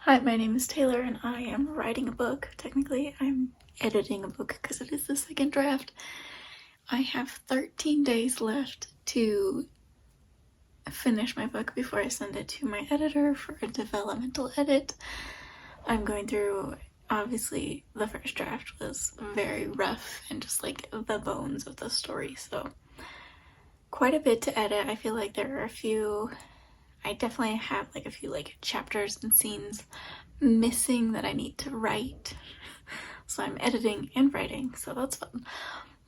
Hi, my name is Taylor and I am writing a book. Technically, I'm editing a book because it is the second draft. I have 13 days left to finish my book before I send it to my editor for a developmental edit. I'm going through, obviously, the first draft was very rough and just like the bones of the story, so quite a bit to edit. I feel like there are I definitely have like a few like chapters and scenes missing that I need to write. So I'm editing and writing, so that's fun.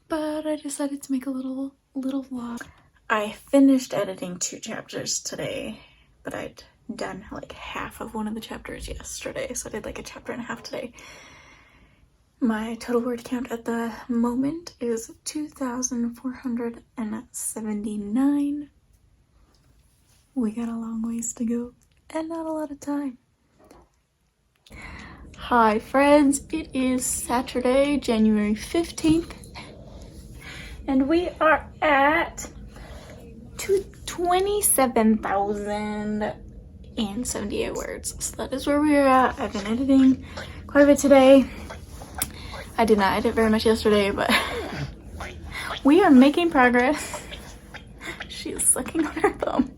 But I decided to make a little vlog. I finished editing 2 chapters today, but I'd done like half of one of the chapters yesterday, so I did like a chapter and a half today. My total word count at the moment is 2,479. We got a long ways to go and not a lot of time. Hi friends, it is Saturday, January 15th, and we are at 27,078 words. So that is where we are at. I've been editing quite a bit today. I did not edit very much yesterday, but we are making progress. She's sucking on her thumb.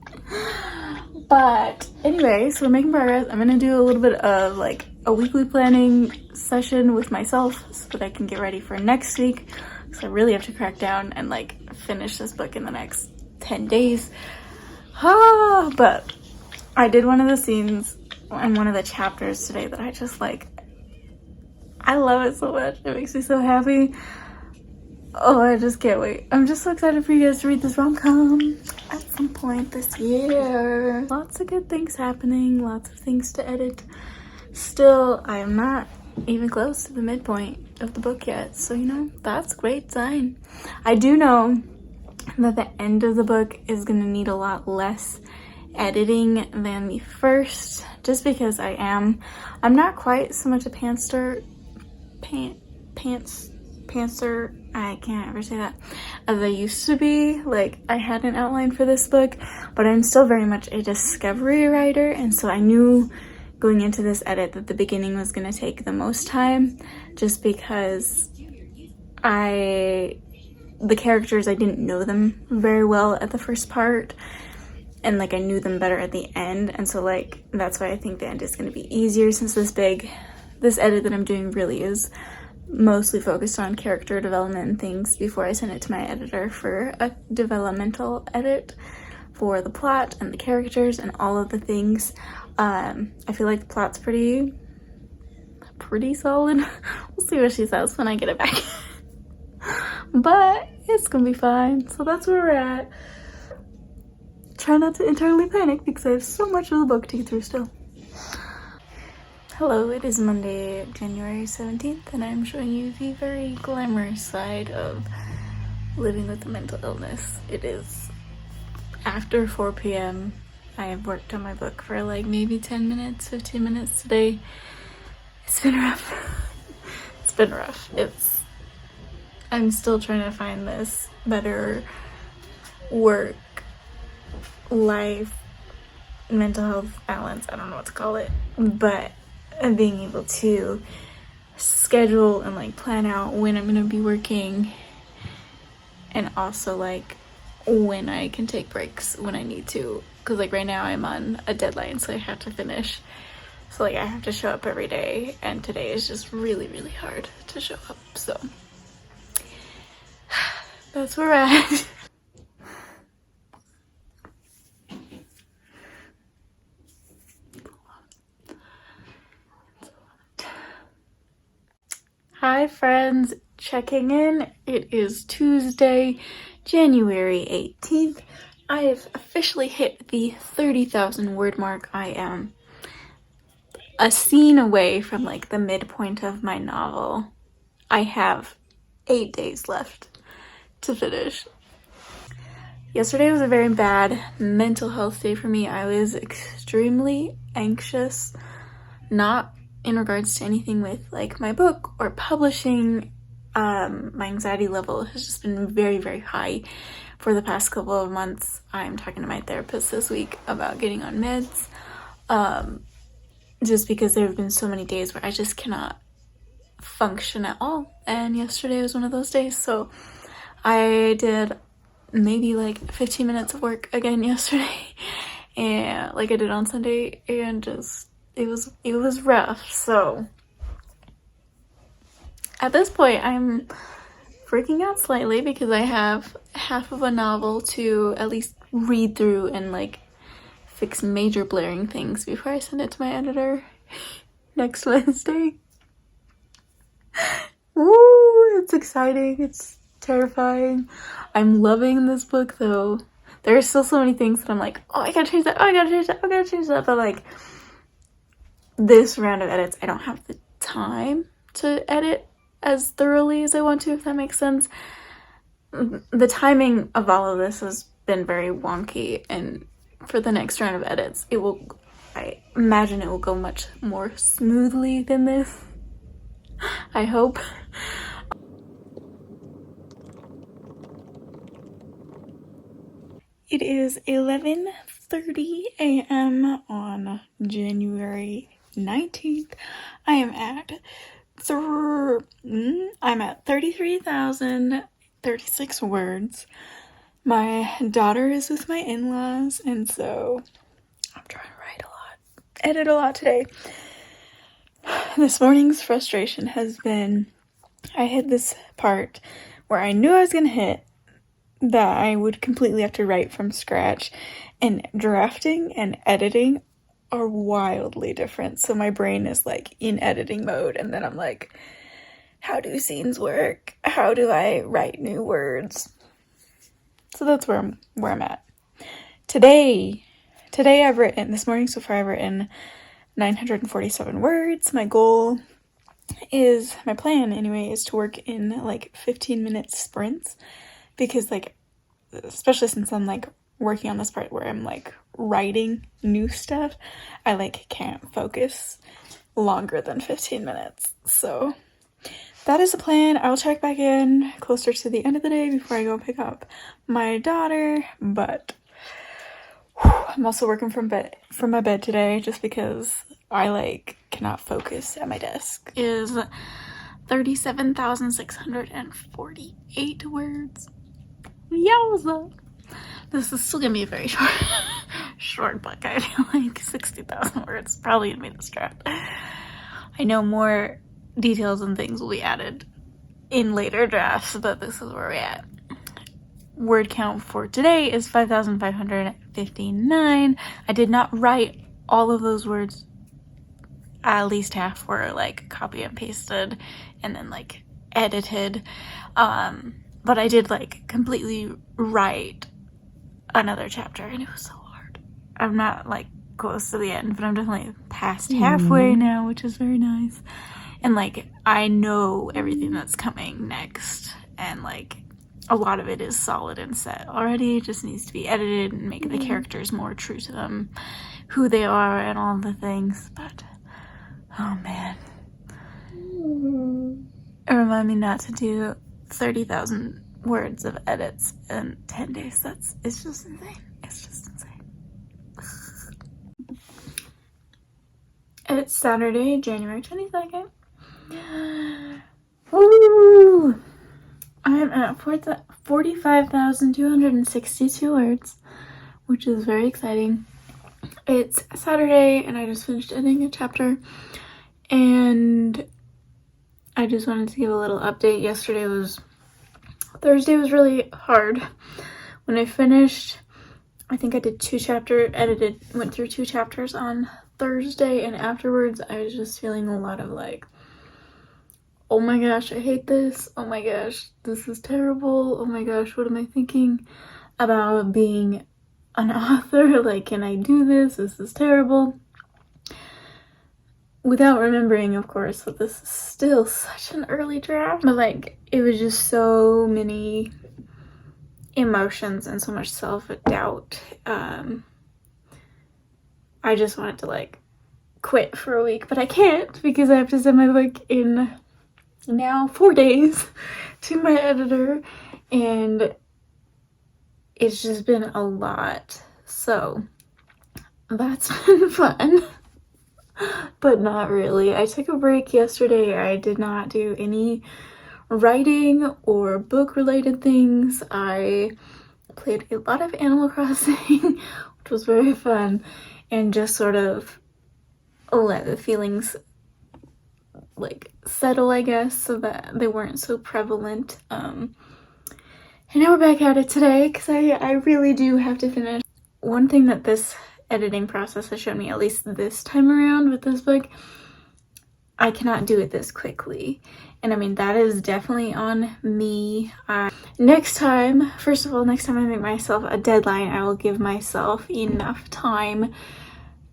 But anyway, so we're making progress. I'm gonna do a little bit of like a weekly planning session with myself so that I can get ready for next week. So I really have to crack down and like finish this book in the next 10 days. But I did one of the scenes in one of the chapters today that I just like, I love it so much. It makes me so happy. Oh, I just can't wait. I'm just so excited for you guys to read this rom-com at some point this year. Lots of good things happening, lots of things to edit. Still, I am not even close to the midpoint of the book yet, so you know, that's a great sign. I do know that the end of the book is gonna need a lot less editing than the first, just because I'm not quite so much a pantser, I can't ever say that, as I used to be. Like, I had an outline for this book, but I'm still very much a discovery writer, and so I knew going into this edit that the beginning was going to take the most time, just because the characters, I didn't know them very well at the first part, and like I knew them better at the end, and so like that's why I think the end is going to be easier, since this edit that I'm doing really is mostly focused on character development and things before I send it to my editor for a developmental edit for the plot and the characters and all of the things. I feel like the plot's pretty solid. We'll see what she says when I get it back. But it's gonna be fine. So that's where we're at. Try not to internally panic because I have so much of the book to get through still. Hello, it is Monday, January 17th, and I'm showing you the very glamorous side of living with a mental illness. It is after 4 p.m. I have worked on my book for like maybe 10 minutes, 15 minutes today. It's been rough. It's been rough. I'm still trying to find this better work, life, mental health balance. I don't know what to call it, but being able to schedule and like plan out when I'm gonna be working, and also like when I can take breaks when I need to, because like right now I'm on a deadline, so I have to finish, so like I have to show up every day, and today is just really hard to show up, so that's where we're at. Hi friends, checking in. It is Tuesday, January 18th. I have officially hit the 30,000 word mark. I am a scene away from like the midpoint of my novel. I have 8 days left to finish. Yesterday was a very bad mental health day for me. I was extremely anxious, not in regards to anything with like my book or publishing. My anxiety level has just been very high for the past couple of months. I'm talking to my therapist this week about getting on meds. just because there have been so many days where I just cannot function at all, and yesterday was one of those days. So I did maybe like 15 minutes of work again yesterday, and like I did on Sunday, and just it was rough. So at this point I'm freaking out slightly because I have half of a novel to at least read through and like fix major blaring things before I send it to my editor next Wednesday. Woo! It's exciting. It's terrifying. I'm loving this book though. There are still so many things that I'm like, oh, I gotta change that. Oh, I gotta change that. I gotta change that. But like this round of edits, I don't have the time to edit as thoroughly as I want to, if that makes sense. The timing of all of this has been very wonky, and for the next round of edits, I imagine it will go much more smoothly than this. I hope. It is 11:30 a.m. on January 19th. I am at 33,036 words. My daughter is with my in-laws, and so I'm trying to write a lot, edit a lot today. This morning's frustration has been, I hit this part where I knew I was gonna hit that I would completely have to write from scratch, and drafting and editing are wildly different. So my brain is like in editing mode, and then I'm like, how do scenes work? How do I write new words? So that's where I'm at. Today this morning so far I've written 947 words. My plan anyway, is to work in like 15-minute sprints, because like, especially since I'm like working on this part where I'm like writing new stuff, I like can't focus longer than 15 minutes. So that is the plan. I'll check back in closer to the end of the day before I go pick up my daughter, but I'm also working from my bed today just because I like cannot focus at my desk. Is 37,648 words. Yowza! This is still gonna be a very short book. I feel like 60,000 words probably gonna be the strap. I know more details and things will be added in later drafts, but this is where we're at. Word count for today is 5,559. I did not write all of those words. At least half were like copy and pasted and then like edited. But I did like completely write another chapter, and it was so hard. I'm not like close to the end, but I'm definitely past halfway now, which is very nice. And like I know everything that's coming next, and like a lot of it is solid and set already. It just needs to be edited and make the characters more true to them, who they are, and all the things. But oh man, it reminded me not to do 30,000 words of edits in 10 days. It's just insane. It's just insane. It's Saturday, January 22nd. Woo! I'm at 45,262 words, which is very exciting. It's Saturday, and I just finished editing a chapter, and I just wanted to give a little update. Thursday was really hard. When I finished, I think I did went through 2 chapters on Thursday, and afterwards I was just feeling a lot of like, oh my gosh, I hate this. Oh my gosh, this is terrible. Oh my gosh, what am I thinking about being an author? Like, can I do this? This is terrible. Without remembering, of course, that this is still such an early draft. But like, it was just so many emotions and so much self-doubt. I just wanted to like quit for a week, but I can't because I have to send my book in now 4 days to my editor, and it's just been a lot. So that's been fun. but not really. I took a break yesterday. I did not do any writing or book related things. I played a lot of Animal Crossing, which was very fun, and just sort of let the feelings like settle, I guess, so that they weren't so prevalent. And now we're back at it today because I really do have to finish. One thing that this editing process has shown me, at least this time around with this book, I cannot do it this quickly. And I mean, that is definitely on me. Next time, first of all, next time I make myself a deadline, I will give myself enough time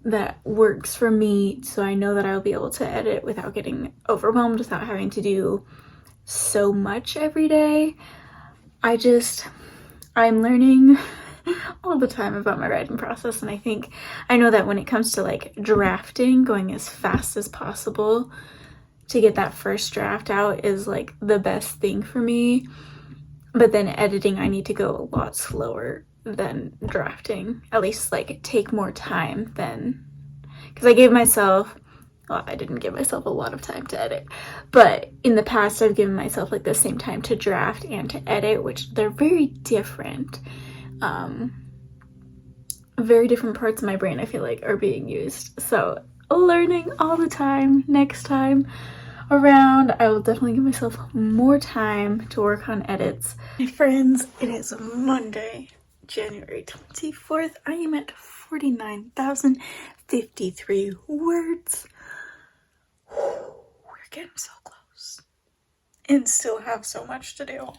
that works for me so I know that I'll be able to edit without getting overwhelmed, without having to do so much every day. I'm learning all the time about my writing process, and I know that when it comes to like drafting, going as fast as possible to get that first draft out is like the best thing for me. But then editing, I need to go a lot slower than drafting, at least like take more time than, because I didn't give myself a lot of time to edit, but in the past I've given myself like the same time to draft and to edit, which they're very different. Very different parts of my brain I feel like are being used. So learning all the time. Next time around, I will definitely give myself more time to work on edits. My friends, it is Monday, January 24th. I am at 49,053 words. We're getting so close. And still have so much to do.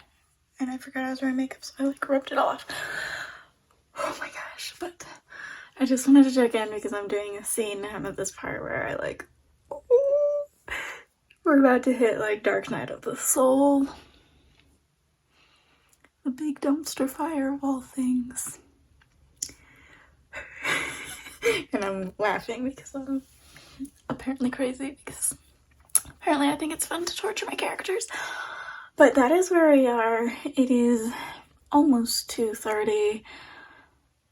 And I forgot I was wearing makeup, so I like rubbed it off. Oh my gosh, but I just wanted to check in because I'm doing a scene. I'm at this part where I like, we're about to hit like Dark Night of the Soul. The big dumpster fire of all things. And I'm laughing because I'm apparently crazy, because apparently I think it's fun to torture my characters. But that is where we are. It is almost 2:30.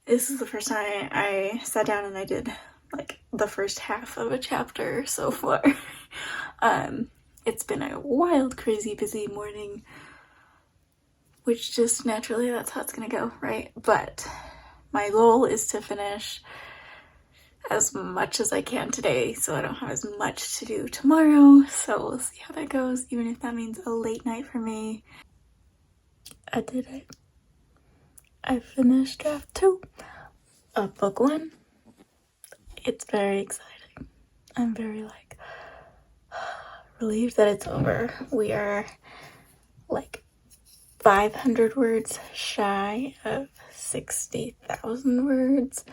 This is the first time I sat down and I did like the first half of a chapter so far. It's been a wild, crazy, busy morning, which just naturally that's how it's gonna go, right? But my goal is to finish as much as I can today so I don't have as much to do tomorrow. So we'll see how that goes, even if that means a late night for me. I did it. I finished draft 2 of book 1. It's very exciting. I'm very like relieved that it's over. We are like 500 words shy of 60,000 words,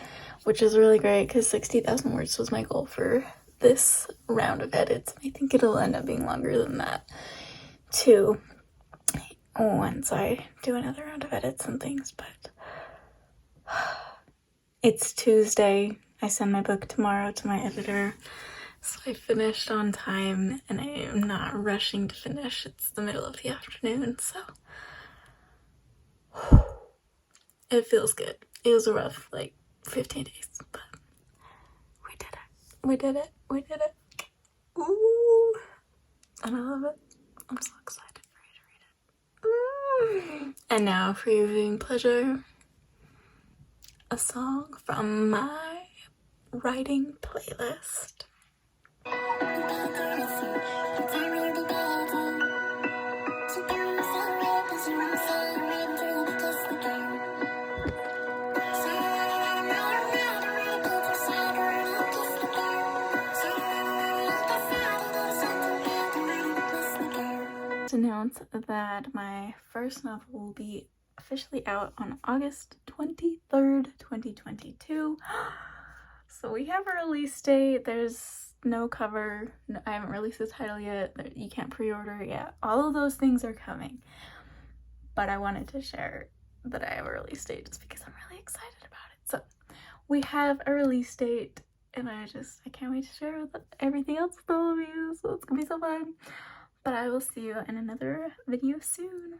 which is really great because 60,000 words was my goal for this round of edits. I think it'll end up being longer than that too once I do another round of edits and things. But it's Tuesday. I send my book tomorrow to my editor, so I finished on time and I am not rushing to finish. It's the middle of the afternoon, so it feels good. It was a rough like 15 days, but we did it. We did it. We did it. Ooh, and I love it. I'm so excited for you to read it. And now for your viewing pleasure, a song from my writing playlist. Announce that my first novel will be officially out on August 23rd, 2022. So we have a release date. There's no cover. I haven't released the title yet. You can't pre-order it yet. All of those things are coming. But I wanted to share that I have a release date just because I'm really excited about it. So we have a release date, and I can't wait to share everything else with all of you. So it's gonna be so fun. But I will see you in another video soon.